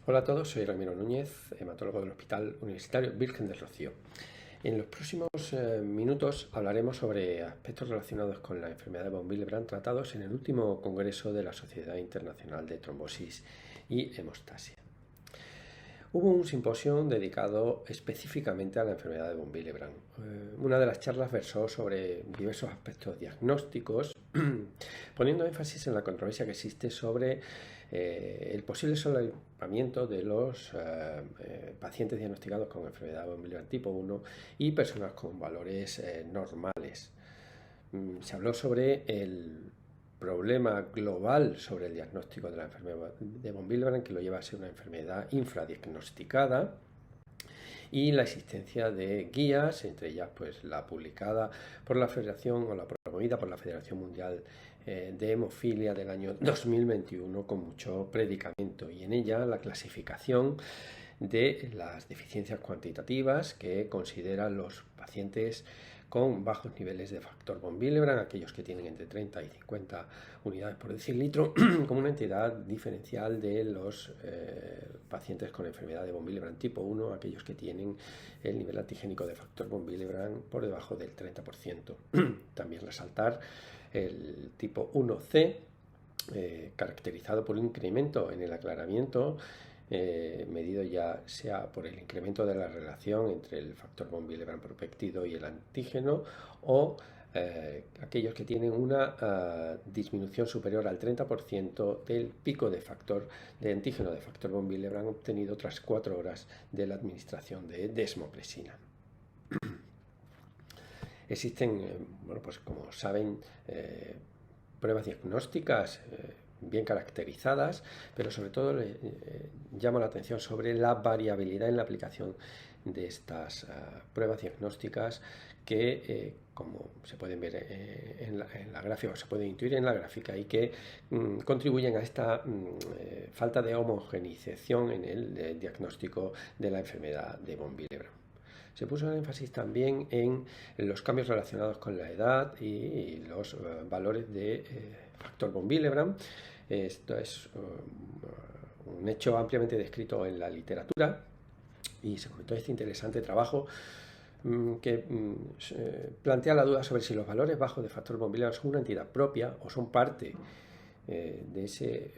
Hola a todos, soy Ramiro Núñez, hematólogo del Hospital Universitario Virgen del Rocío. En los próximos minutos hablaremos sobre aspectos relacionados con la enfermedad de von Willebrand tratados en el último congreso de la Sociedad Internacional de Trombosis y Hemostasia. Hubo un simposio dedicado específicamente a la enfermedad de von Willebrand. Una de las charlas versó sobre diversos aspectos diagnósticos, poniendo énfasis en la controversia que existe sobre el posible solapamiento de los pacientes diagnosticados con enfermedad de von Willebrand tipo 1 y personas con valores normales. Se habló sobre el problema global sobre el diagnóstico de la enfermedad de von Willebrand, que lo lleva a ser una enfermedad infradiagnosticada, y la existencia de guías, entre ellas pues la publicada por la Federación o la promovida por la Federación Mundial de Hemofilia del año 2021 con mucho predicamento, y en ella la clasificación de las deficiencias cuantitativas que consideran los pacientes con bajos niveles de factor von Willebrand, aquellos que tienen entre 30 y 50 unidades por decilitro, como una entidad diferencial de los pacientes con enfermedad de von Willebrand tipo 1, aquellos que tienen el nivel antigénico de factor von Willebrand por debajo del 30%. También resaltar el tipo 1C, caracterizado por un incremento en el aclaramiento, medido ya sea por el incremento de la relación entre el factor von Willebrand por péptido y el antígeno, o aquellos que tienen una disminución superior al 30% del pico de antígeno de factor von Willebrand obtenido tras 4 horas de la administración de desmopresina. Existen, pues como saben, pruebas diagnósticas bien caracterizadas, pero sobre todo llama la atención sobre la variabilidad en la aplicación de estas pruebas diagnósticas que, como se pueden ver en la gráfica, o se puede intuir en la gráfica, y que contribuyen a esta falta de homogeneización en el diagnóstico de la enfermedad de von Willebrand. Se puso el énfasis también en los cambios relacionados con la edad y los valores de factor von Willebrand. Esto es un hecho ampliamente descrito en la literatura, y se comentó este interesante trabajo que plantea la duda sobre si los valores bajos de factor von Willebrand son una entidad propia o son parte de ese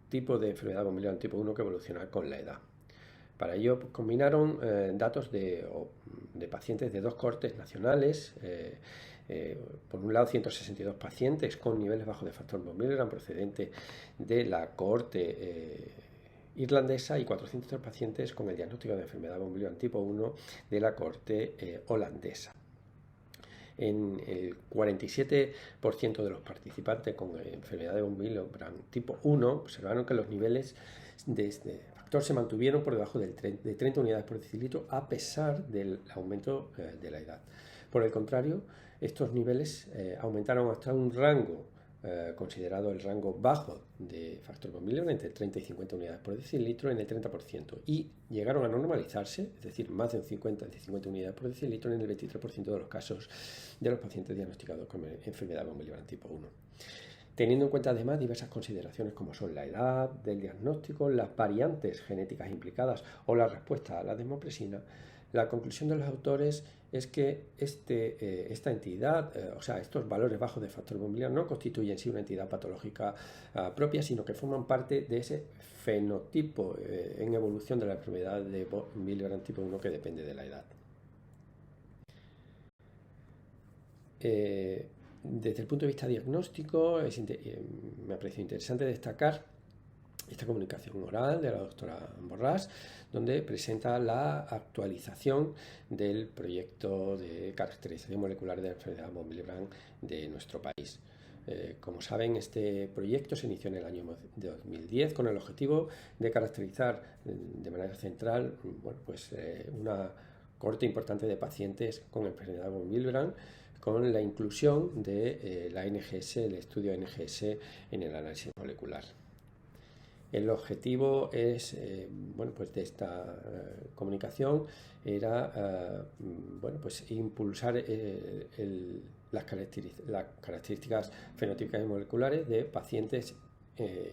tipo de enfermedad von Willebrand tipo 1 que evoluciona con la edad. Para ello combinaron datos de pacientes de dos cohortes nacionales. Por un lado, 162 pacientes con niveles bajos de factor von Willebrand procedente de la cohorte irlandesa, y 403 pacientes con el diagnóstico de enfermedad von Willebrand tipo 1 de la cohorte holandesa. En el 47% de los participantes con enfermedad de von Willebrand tipo 1 observaron que los niveles de este factor se mantuvieron por debajo de 30 unidades por decilitro a pesar del aumento de la edad. Por el contrario, estos niveles aumentaron hasta un rango considerado el rango bajo de factor von Willebrand, entre 30 y 50 unidades por decilitro, en el 30%, y llegaron a normalizarse, es decir, más de 50 unidades por decilitro en el 23% de los casos de los pacientes diagnosticados con enfermedad von Willebrand tipo 1. Teniendo en cuenta además diversas consideraciones como son la edad del diagnóstico, las variantes genéticas implicadas o la respuesta a la desmopresina, la conclusión de los autores es que esta entidad, o sea, estos valores bajos de factor von Willebrand no constituyen en sí una entidad patológica propia, sino que forman parte de ese fenotipo en evolución de la enfermedad de von Willebrand tipo 1 que depende de la edad. Desde el punto de vista diagnóstico, me ha parecido interesante destacar esta comunicación oral de la doctora Borràs, donde presenta la actualización del proyecto de caracterización molecular de la enfermedad von Willebrand de nuestro país. Como saben, este proyecto se inició en el año 2010 con el objetivo de caracterizar de manera central una cohorte importante de pacientes con enfermedad von Willebrand, con la inclusión de la NGS, el estudio NGS en el análisis molecular. El objetivo de esta comunicación era impulsar las características fenotípicas y moleculares de pacientes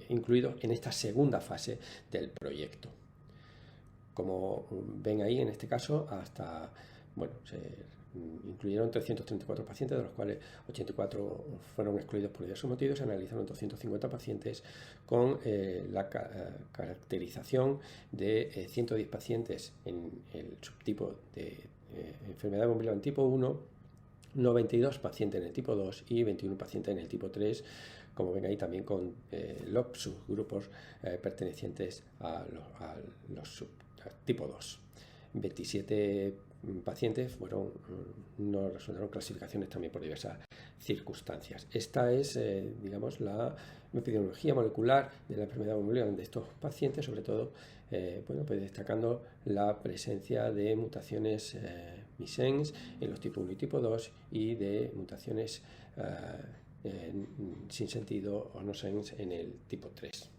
incluidos en esta segunda fase del proyecto. Como ven ahí, en este caso, se incluyeron 334 pacientes, de los cuales 84 fueron excluidos por diversos motivos. Se analizaron 250 pacientes con la caracterización de 110 pacientes en el subtipo de enfermedad de von Willebrand tipo 1, 92 pacientes en el tipo 2 y 21 pacientes en el tipo 3, como ven ahí también con los subgrupos pertenecientes a los tipo 2. 27 pacientes no resultaron clasificaciones también por diversas circunstancias. Esta es, digamos, la epidemiología molecular de la enfermedad von Willebrand de estos pacientes, sobre todo, pues destacando la presencia de mutaciones missense en los tipo 1 y tipo 2 y de mutaciones sin sentido o no sense en el tipo 3.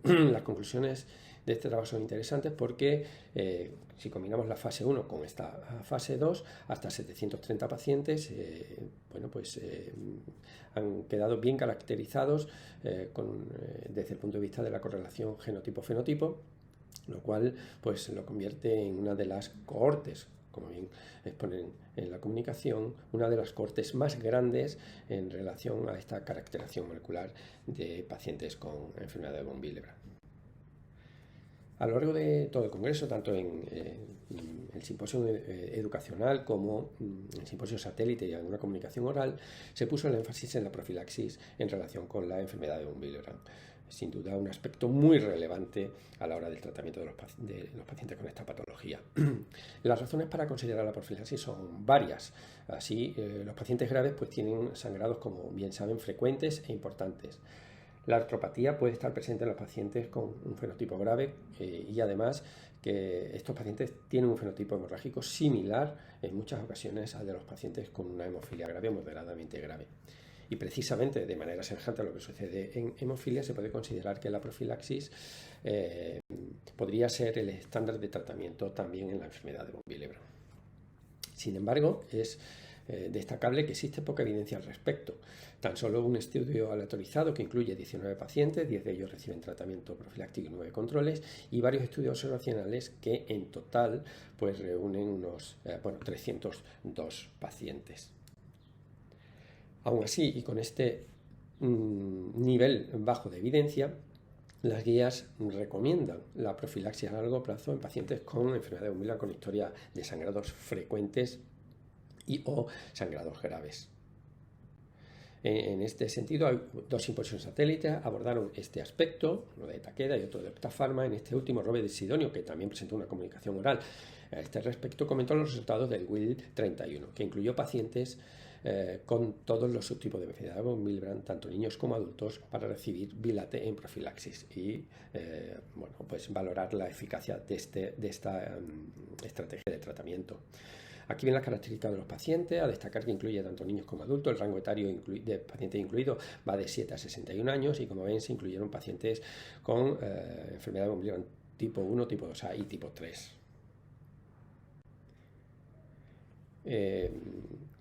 Las conclusiones de este trabajo son interesantes porque si combinamos la fase 1 con esta fase 2, hasta 730 pacientes han quedado bien caracterizados desde el punto de vista de la correlación genotipo-fenotipo, lo cual pues lo convierte en una de las cohortes, como bien exponen en la comunicación, una de las cohortes más grandes en relación a esta caracterización molecular de pacientes con enfermedad de von Willebrand. A lo largo de todo el congreso, tanto en el simposio educacional como en el simposio satélite y en una comunicación oral, se puso el énfasis en la profilaxis en relación con la enfermedad de von Willebrand. Sin duda, un aspecto muy relevante a la hora del tratamiento de los pacientes con esta patología. Las razones para considerar la profilaxis son varias. Así, los pacientes graves pues tienen sangrados, como bien saben, frecuentes e importantes. La artropatía puede estar presente en los pacientes con un fenotipo grave y además que estos pacientes tienen un fenotipo hemorrágico similar en muchas ocasiones al de los pacientes con una hemofilia grave o moderadamente grave. Y precisamente de manera semejante a lo que sucede en hemofilia, se puede considerar que la profilaxis podría ser el estándar de tratamiento también en la enfermedad de von Willebrand. Sin embargo, es destacable que existe poca evidencia al respecto. Tan solo un estudio aleatorizado que incluye 19 pacientes, 10 de ellos reciben tratamiento profiláctico y 9 controles, y varios estudios observacionales que en total pues reúnen unos 302 pacientes. Aún así, y con este nivel bajo de evidencia, las guías recomiendan la profilaxis a largo plazo en pacientes con enfermedad de von Willebrand con historia de sangrados frecuentes y o sangrados graves. En este sentido, hay dos simposios satélites abordaron este aspecto, uno de Takeda y otro de Octafarma. En este último, Robert Sidonio, que también presentó una comunicación oral a este respecto, comentó los resultados del WILL 31, que incluyó pacientes con todos los subtipos de enfermedad de von Willebrand, tanto niños como adultos, para recibir Vilate en profilaxis y valorar la eficacia de esta estrategia de tratamiento. Aquí ven las características de los pacientes, a destacar que incluye tanto niños como adultos. El rango etario de pacientes incluido va de 7 a 61 años y, como ven, se incluyeron pacientes con enfermedad de von Willebrand tipo 1, tipo 2A y tipo 3.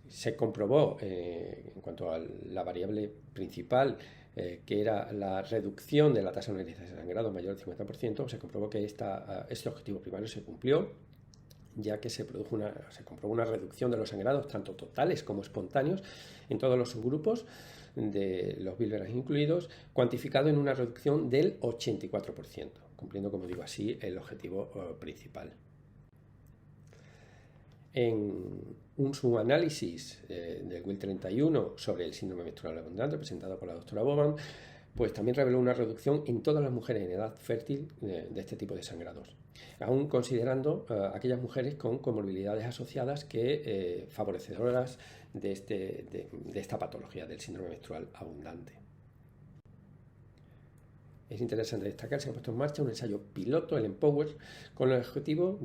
Se comprobó, en cuanto a la variable principal, que era la reducción de la tasa de normalización de sangrado mayor del 50%, se comprobó que este objetivo primario se cumplió, ya que se comprobó una reducción de los sangrados, tanto totales como espontáneos, en todos los subgrupos, de los Willebrand incluidos, cuantificado en una reducción del 84%, cumpliendo, como digo así, el objetivo principal. En un subanálisis del WILL 31 sobre el síndrome menstrual abundante, presentado por la doctora Boban, pues también reveló una reducción en todas las mujeres en edad fértil de este tipo de sangrados, aún considerando aquellas mujeres con comorbilidades asociadas que favorecedoras de esta patología del síndrome menstrual abundante. Es interesante destacar que se ha puesto en marcha un ensayo piloto, el EMPOWER, con el objetivo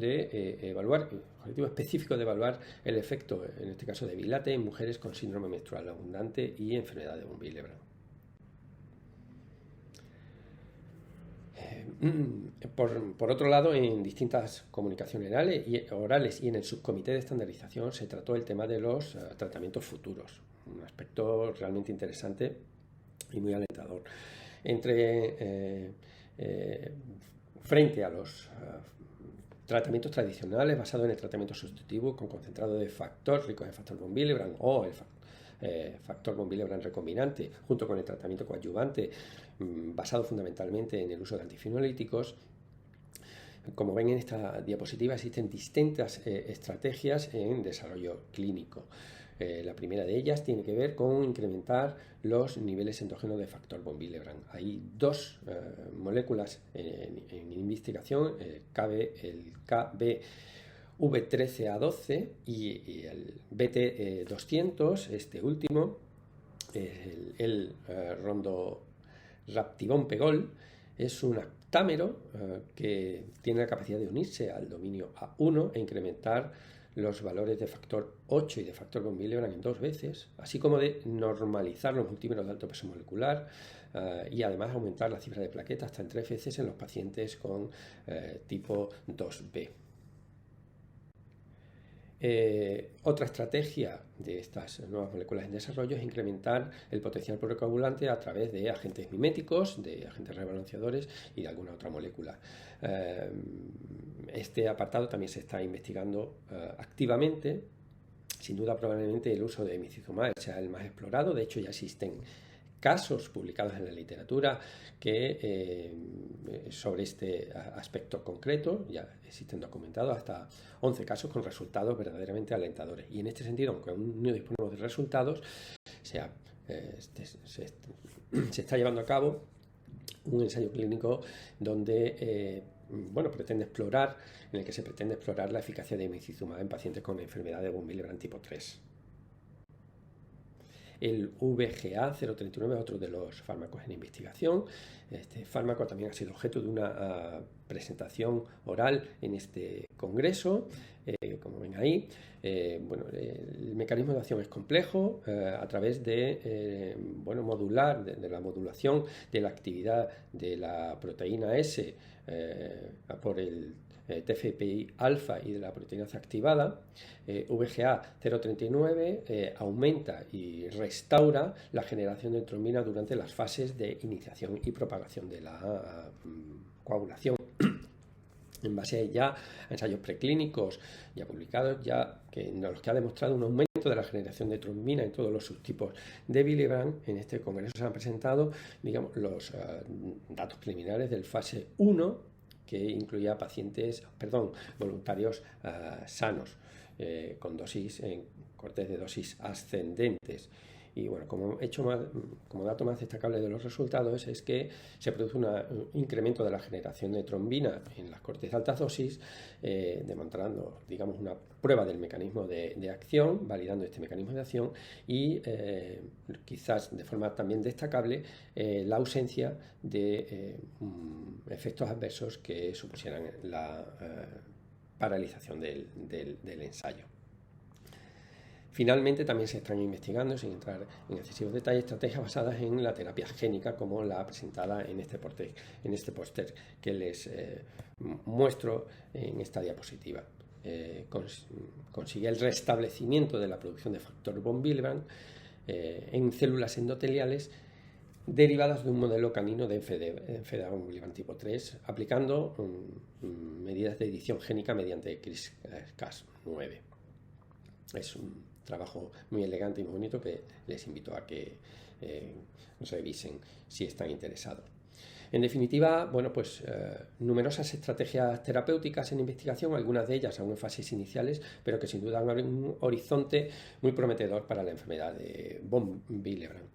específico de evaluar el efecto, en este caso de Vilate, en mujeres con síndrome menstrual abundante y enfermedad de von Willebrand. Por otro lado, en distintas comunicaciones orales y en el subcomité de estandarización se trató el tema de los tratamientos futuros, un aspecto realmente interesante y muy alentador. Frente a los tratamientos tradicionales basados en el tratamiento sustitutivo con concentrado de factor rico en factor von Willebrand o el factor von Willebrand recombinante, junto con el tratamiento coadyuvante basado fundamentalmente en el uso de antifenolíticos. Como ven en esta diapositiva, existen distintas estrategias en desarrollo clínico. La primera de ellas tiene que ver con incrementar los niveles endógenos de factor von Willebrand. Hay dos moléculas en investigación, el KBV13A12 y el BT200, este último, el rondoraptibón pegol. Es un aptámero que tiene la capacidad de unirse al dominio A1 e incrementar los valores de factor 8 y de factor von Willebrand en 2 veces, así como de normalizar los multímeros de alto peso molecular y además aumentar la cifra de plaquetas hasta en 3 veces en los pacientes con tipo 2B. Otra estrategia de estas nuevas moléculas en desarrollo es incrementar el potencial procoagulante a través de agentes miméticos, de agentes rebalanceadores y de alguna otra molécula. Este apartado también se está investigando activamente. Sin duda, probablemente el uso de emicizumab sea el más explorado. De hecho, ya existen casos publicados en la literatura sobre este aspecto concreto. Ya existen documentados hasta 11 casos con resultados verdaderamente alentadores. Y en este sentido, aunque aún no disponemos de resultados, se está llevando a cabo un ensayo clínico donde en el que se pretende explorar la eficacia de emicizumab en pacientes con enfermedad de von Willebrand tipo 3. El VGA-039 es otro de los fármacos en investigación. Este fármaco también ha sido objeto de una presentación oral en este congreso, como ven ahí. El mecanismo de acción es complejo a través de la modulación de la actividad de la proteína S por el TFPI alfa y de la proteína C activada. VGA-039 aumenta y restaura la generación de trombina durante las fases de iniciación y propagación de la coagulación. En base ya a ensayos preclínicos ya publicados, en los que ha demostrado un aumento de la generación de trombina en todos los subtipos de Willebrand, en este congreso se han presentado, los datos preliminares del fase 1, que incluía voluntarios sanos, con cortes de dosis ascendentes. Y bueno, como dato más destacable de los resultados es que se produce un incremento de la generación de trombina en las cortes de altas dosis, demostrando, una prueba del mecanismo de acción, validando este mecanismo de acción y quizás de forma también destacable la ausencia de efectos adversos que supusieran la paralización del ensayo. Finalmente, también se están investigando, sin entrar en excesivos detalles, estrategias basadas en la terapia génica, como la presentada en este póster que les muestro en esta diapositiva. Consigue el restablecimiento de la producción de factor von Willebrand en células endoteliales derivadas de un modelo canino de enfermedad von Willebrand tipo 3, aplicando medidas de edición génica mediante CRISPR-Cas9. Es un trabajo muy elegante y muy bonito que les invito a que revisen si están interesados. En definitiva, numerosas estrategias terapéuticas en investigación, algunas de ellas aún en fases iniciales, pero que sin duda abren un horizonte muy prometedor para la enfermedad de von Willebrand.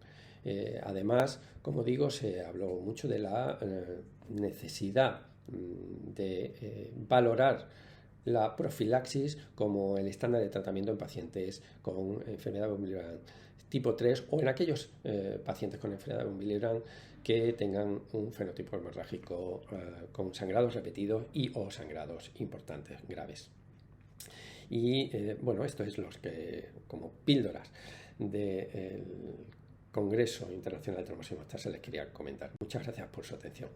Además, como digo, se habló mucho de la necesidad de valorar la profilaxis como el estándar de tratamiento en pacientes con enfermedad de von Willebrand tipo 3 o en aquellos pacientes con enfermedad de von Willebrand que tengan un fenotipo hemorrágico con sangrados repetidos y o sangrados importantes, graves. Y esto es como píldoras del Congreso Internacional de Traumasoma se les quería comentar. Muchas gracias por su atención.